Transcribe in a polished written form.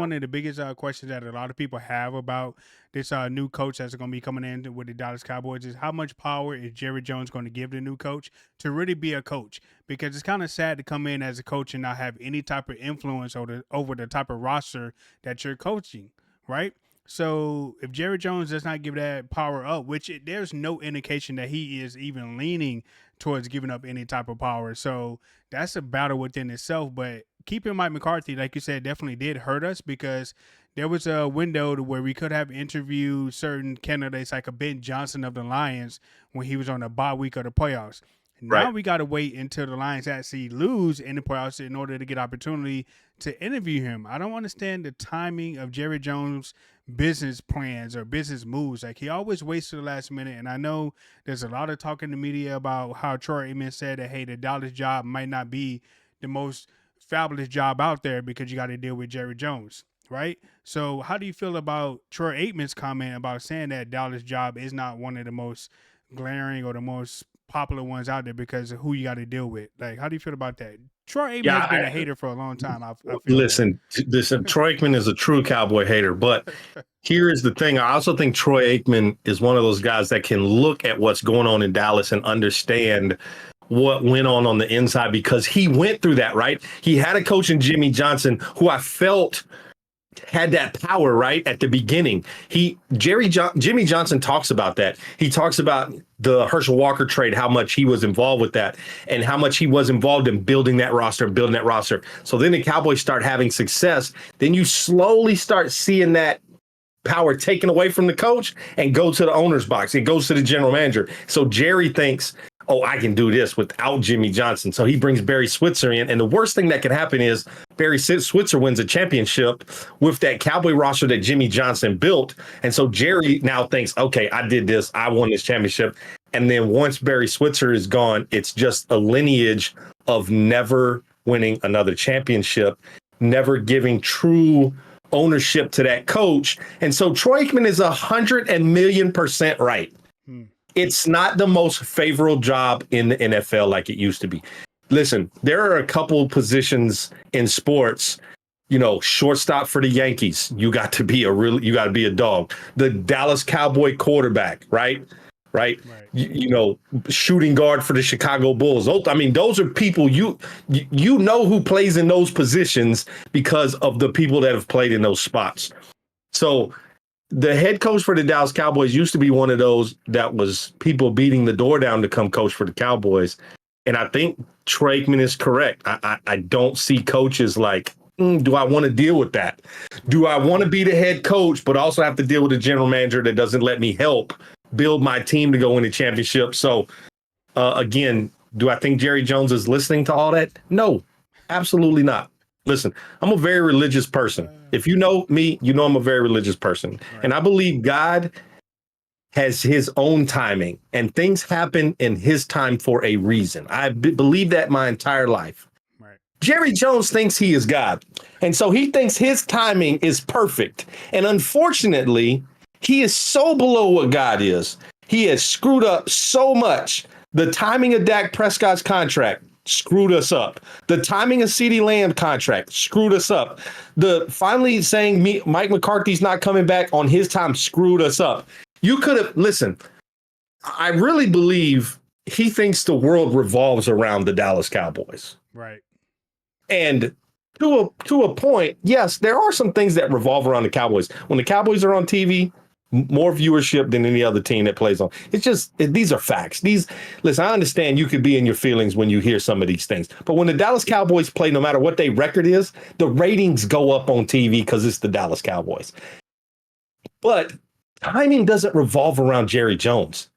one of the biggest questions that a lot of people have about this new coach that's going to be coming in with the Dallas Cowboys is how much power is Jerry Jones going to give the new coach to really be a coach? Because it's kind of sad to come in as a coach and not have any type of influence over the type of roster that you're coaching, right? So if Jerry Jones does not give that power up, which there's no indication that he is even leaning towards giving up any type of power. So that's a battle within itself. But keeping Mike McCarthy, like you said, definitely did hurt us because there was a window to where we could have interviewed certain candidates like a Ben Johnson of the Lions when he was on the bye week of the playoffs. Now we got to wait until the Lions actually lose in the playoffs in order to get opportunity to interview him. I don't understand the timing of Jerry Jones' business plans or business moves. Like he always waits to the last minute. And I know there's a lot of talk in the media about how Troy Aikman said that, hey, the Dallas job might not be the most fabulous job out there because you got to deal with Jerry Jones, right? So how do you feel about Troy Aikman's comment about saying that Dallas job is not one of the most glaring or the most popular ones out there because of who you got to deal with? Like, how do you feel about that? Troy Aikman has been a hater for a long time. I feel listen, Troy Aikman is a true Cowboy hater, but here is the thing. I also think Troy Aikman is one of those guys that can look at what's going on in Dallas and understand what went on the inside because he went through that, right? He had a coach in Jimmy Johnson who I felt had that power right at the beginning. Jimmy Johnson talks about that. He talks about the Herschel Walker trade, how much he was involved with that and how much he was involved in building that roster. So then the Cowboys start having success. Then you slowly start seeing that power taken away from the coach and go to the owner's box. It goes to the general manager. So Jerry thinks, oh, I can do this without Jimmy Johnson. So he brings Barry Switzer in. And the worst thing that could happen is Barry Switzer wins a championship with that Cowboy roster that Jimmy Johnson built. And so Jerry now thinks, okay, I did this. I won this championship. And then once Barry Switzer is gone, it's just a lineage of never winning another championship, never giving true ownership to that coach. And so Troy Aikman is 100,000,000% right. It's not the most favorable job in the NFL like it used to be. Listen, there are a couple positions in sports, shortstop for the Yankees. You got to be a dog. The Dallas Cowboy quarterback, right? Shooting guard for the Chicago Bulls. Those are people you know who plays in those positions because of the people that have played in those spots. So the head coach for the Dallas Cowboys used to be one of those that was people beating the door down to come coach for the Cowboys. And I think Troy Aikman is correct. I don't see coaches like, do I want to deal with that? Do I want to be the head coach, but also have to deal with a general manager that doesn't let me help build my team to go win the championship? So, again, do I think Jerry Jones is listening to all that? No, absolutely not. Listen, I'm a very religious person. If you know me, you know I'm a very religious person. Right. And I believe God has his own timing and things happen in his time for a reason. I believe that my entire life. Right. Jerry Jones thinks he is God. And so he thinks his timing is perfect. And unfortunately, he is so below what God is. He has screwed up so much. The timing of Dak Prescott's contract screwed us up. The timing of CeeDee Lamb contract screwed us up. The finally saying Mike McCarthy's not coming back on his time screwed us up. You could have listen. I really believe he thinks the world revolves around the Dallas Cowboys. Right. And to a point, yes, there are some things that revolve around the Cowboys. When the Cowboys are on TV, more viewership than any other team that plays on. It's just, these are facts. Listen, I understand you could be in your feelings when you hear some of these things, but when the Dallas Cowboys play, no matter what their record is, the ratings go up on TV because it's the Dallas Cowboys. But timing doesn't revolve around Jerry Jones.